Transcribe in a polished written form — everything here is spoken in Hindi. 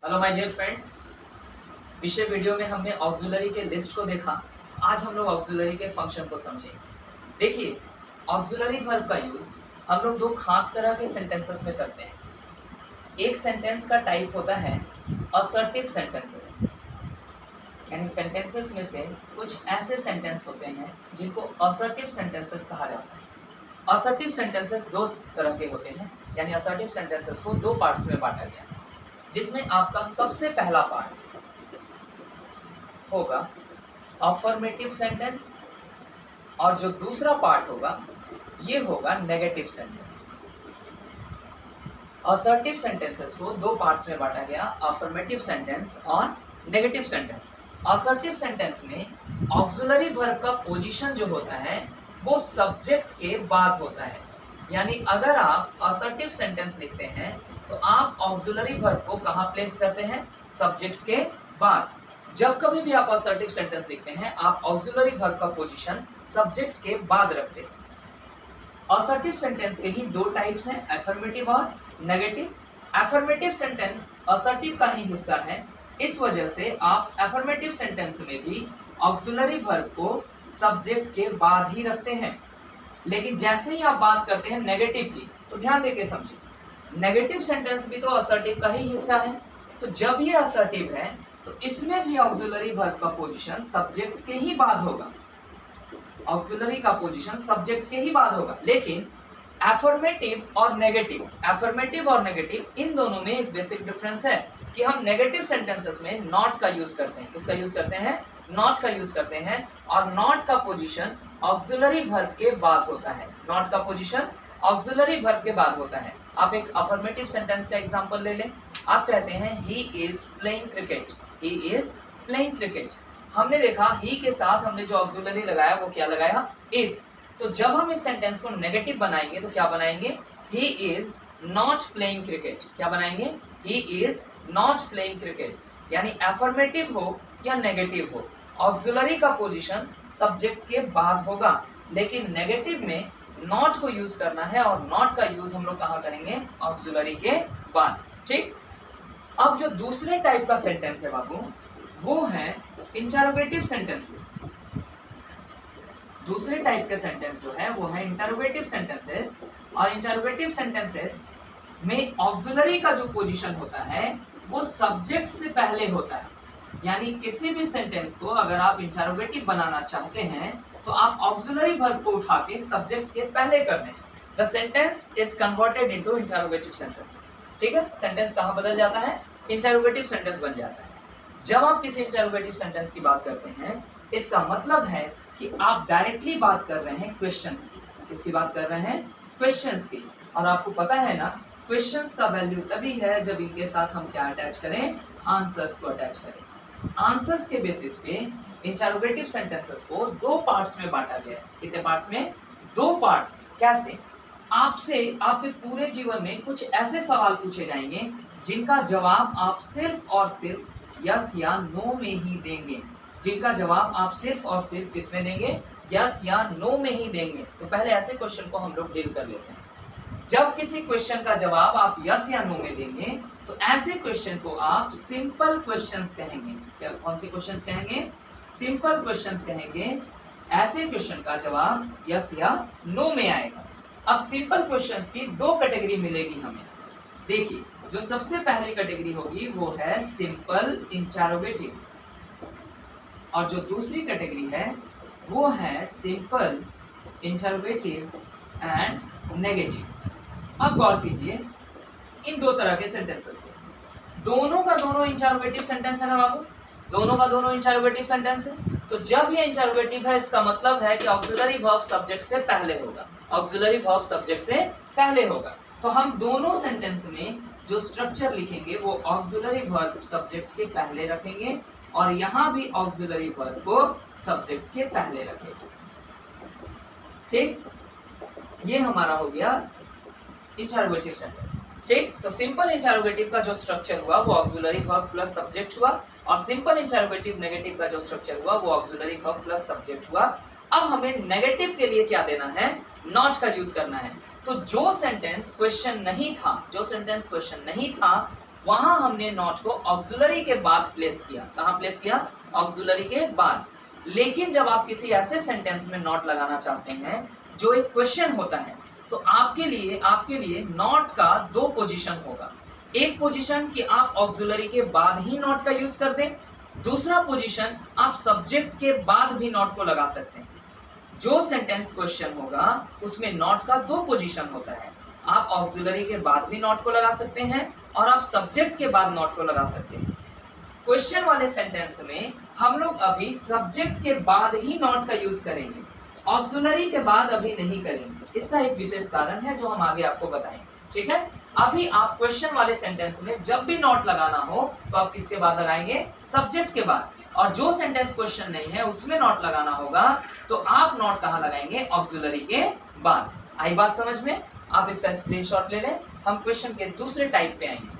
Hello my dear friends. पिछले वीडियो में हमने ऑक्सिलरी के लिस्ट को देखा। आज हम लोग ऑक्सिलरी के फंक्शन को समझें। देखिए, ऑक्सिलरी वर्ब का यूज हम लोग दो खास तरह के सेंटेंसेस में करते हैं। एक सेंटेंस का टाइप होता है असर्टिव सेंटेंसेस, यानी सेंटेंसेस में से कुछ ऐसे सेंटेंस होते हैं जिनको असर्टिव सेंटेंसेस कहा जाता है। असर्टिव सेंटेंसेस दो तरह के होते हैं, यानी असर्टिव सेंटेंसेस को दो पार्ट्स में बांटा गया है, जिसमें आपका सबसे पहला पार्ट होगा अफर्मेटिव सेंटेंस और जो दूसरा पार्ट होगा ये होगा नेगेटिव सेंटेंस। असर्टिव सेंटेंसेस को दो पार्ट्स में बांटा गया, अफर्मेटिव सेंटेंस और नेगेटिव सेंटेंस। असर्टिव सेंटेंस में ऑक्सिलरी वर्ब का पोजीशन जो होता है वो सब्जेक्ट के बाद होता है, यानी अगर आप असर्टिव सेंटेंस लिखते हैं तो आप ऑक्सिलरी वर्ब को कहां प्लेस करते हैं? सब्जेक्ट के बाद। जब कभी भी आप असर्टिव सेंटेंस लिखते हैं आप ऑक्सिलरी वर्ब का पोजीशन सब्जेक्ट के बाद रखते हैं। असर्टिव सेंटेंस के ही दो टाइप्स हैं, अफर्मेटिव और नेगेटिव। अफर्मेटिव सेंटेंस असर्टिव का ही हिस्सा है, इस वजह से आप अफर्मेटिव सेंटेंस में भी ऑक्सिलरी वर्ब को सब्जेक्ट के बाद ही रखते हैं। लेकिन जैसे ही आप बात करते हैं नेगेटिव की, तो ध्यान देके समझिए, नेगेटिव सेंटेंस भी तो असर्टिव का ही हिस्सा है। तो जब ये असर्टिव है तो इसमें भी ऑक्सिलरी वर्ब का पोजीशन सब्जेक्ट के ही बाद होगा। ऑक्सिलरी का पोजीशन सब्जेक्ट के ही बाद होगा। लेकिन अफर्मेटिव और नेगेटिव इन दोनों में एक बेसिक डिफरेंस है कि हम नेगेटिव सेंटेंसेस में नॉट का यूज करते हैं। किसका यूज करते हैं? नॉट का यूज करते हैं, और नॉट का पोजीशन ऑक्सिलरी वर्ब के बाद होता है। नॉट का पोजीशन ऑक्सिलरी वर्ब के बाद होता है। आप एक अफर्मेटिव सेंटेंस का एग्जांपल ले लें। आप कहते हैं he is playing cricket, he is playing cricket. हमने देखा ही के साथ हमने जो ऑक्सिलरी लगाया वो क्या लगाया? इज। तो जब हम इस सेंटेंस को नेगेटिव बनाएंगे तो क्या बनाएंगे? He is not playing cricket. क्या बनाएंगे? He is not playing cricket. यानी अफर्मेटिव हो या नेगेटिव हो, ऑक्सिलरी का पोजीशन सब्जेक्ट के बाद होगा। लेकिन नेगेटिव में नॉट को यूज करना है, और नॉट का यूज हम लोग कहां करेंगे? ऑक्सिलरी के बाद। ठीक। अब जो दूसरे टाइप का सेंटेंस है बाबू, वो है इंटरोगेटिव सेंटेंसेस। दूसरे टाइप के सेंटेंस जो है वो है इंटरोगेटिव सेंटेंसेस। और इंटरोगेटिव सेंटेंसेस में ऑक्सिलरी का जो पोजीशन होता है वो सब्जेक्ट से पहले होता है। यानी किसी भी सेंटेंस को अगर आप इंटरोगेटिव बनाना चाहते हैं तो आप ऑक्सिलरी वर्ब को उठा के सब्जेक्ट के पहले कर दें। The sentence is converted into interrogative sentence. ठीक है, सेंटेंस कहां बदल जाता है? इंटरोगेटिव सेंटेंस बन जाता है। जब आप किसी इंटरोगेटिव सेंटेंस की बात करते हैं, इसका मतलब है कि आप डायरेक्टली बात कर रहे हैं क्वेश्चंस की। किसकी बात कर रहे हैं? क्वेश्चंस की। और आपको पता है ना, क्वेश्चंस का वैल्यू तभी है जब इनके साथ हम क्या अटैच करें? आंसर्स को अटैच करें। आंसर्स के बेसिस पे इंटरोगेटिव सेंटेंसेस को दो पार्ट्स में बांटा गया है। कितने पार्ट्स में? दो पार्ट्स। कैसे? आपसे आपके पूरे जीवन में कुछ ऐसे सवाल पूछे जाएंगे जिनका जवाब आप सिर्फ और सिर्फ यस या नो में ही देंगे। जिनका जवाब आप सिर्फ और सिर्फ किसमें देंगे? यस या नो में ही देंगे। तो पहले ऐसे क्वेश्चन को हम लोग डील कर लेते हैं। जब किसी क्वेश्चन का जवाब आप यस या नो में देंगे तो ऐसे क्वेश्चन को आप सिंपल क्वेश्चंस कहेंगे। क्या कौन से क्वेश्चंस कहेंगे? सिंपल क्वेश्चंस कहेंगे। ऐसे क्वेश्चन का जवाब यस या नो में आएगा। अब सिंपल क्वेश्चंस की दो कैटेगरी मिलेगी हमें। देखिए, जो सबसे पहली कैटेगरी होगी वो है सिंपल इंटरोगेटिव, और जो दूसरी कैटेगरी है वो है सिंपल इंटरोगेटिव एंड नेगेटिव। अब गौर कीजिए इन दो तरह के सेंटेंसेस को। दोनों का दोनों इंटरोगेटिव सेंटेंस है ना बाबू? दोनों का दोनों इंटरोगेटिव सेंटेंस है। तो जब ये इंटरोगेटिव है इसका मतलब है कि ऑक्सिलरी वर्ब सब्जेक्ट से पहले होगा। ऑक्सिलरी वर्ब सब्जेक्ट से पहले होगा। तो हम दोनों सेंटेंस में जो स्ट्रक्चर लिखेंगे वो ऑक्सिलरी वर्ब सब्जेक्ट के पहले रखेंगे, और यहां भी ऑक्सिलरी वर्ब को सब्जेक्ट के पहले रखेंगे। ठीक, ये हमारा हो गया इंटरोगेटिव सेंटेंस। ठीक, तो सिंपल इंटरोगेटिव का जो स्ट्रक्चर हुआ वो ऑक्सिलरी वर्ब प्लस सब्जेक्ट हुआ, और सिंपल इंटरोगेटिव नेगेटिव का जो स्ट्रक्चर हुआ वो ऑक्सिलरी वर्ब प्लस सब्जेक्ट हुआ। अब हमें नेगेटिव के लिए क्या देना है? नॉट का यूज करना है। तो जो सेंटेंस क्वेश्चन नहीं था वहां हमने नॉट को ऑक्सिलरी के बाद प्लेस किया। कहां प्लेस किया? ऑक्सिलरी के बाद। लेकिन जब आप किसी ऐसे सेंटेंस में नॉट लगाना चाहते हैं जो एक क्वेश्चन होता है, तो आपके लिए नॉट का दो पोजीशन होगा। एक पोजीशन कि आप ऑक्सिलरी के बाद ही नॉट का यूज कर दें, दूसरा पोजीशन आप सब्जेक्ट के बाद भी नॉट को लगा सकते हैं। जो सेंटेंस क्वेश्चन होगा उसमें नॉट का दो पोजीशन होता है। आप ऑक्सिलरी के बाद भी नॉट को लगा सकते हैं और आप सब्जेक्ट के बाद नॉट को लगा सकते हैं। क्वेश्चन वाले सेंटेंस में हम लोग अभी सब्जेक्ट के बाद ही नॉट का यूज करेंगे, ऑक्सिलरी के बाद अभी नहीं करेंगे। इसका एक विशेष कारण है जो हम आगे आपको बताएंगे, ठीक है। अभी आप क्वेश्चन वाले सेंटेंस में जब भी नॉट लगाना हो तो आप किसके बाद लगाएंगे? सब्जेक्ट के बाद। और जो सेंटेंस क्वेश्चन नहीं है उसमें नॉट लगाना होगा तो आप नॉट कहां लगाएंगे? ऑक्सिलरी के बाद। आई बात समझ में? आप इसका स्क्रीनशॉट ले लें, हम क्वेश्चन के दूसरे टाइप पे आएंगे।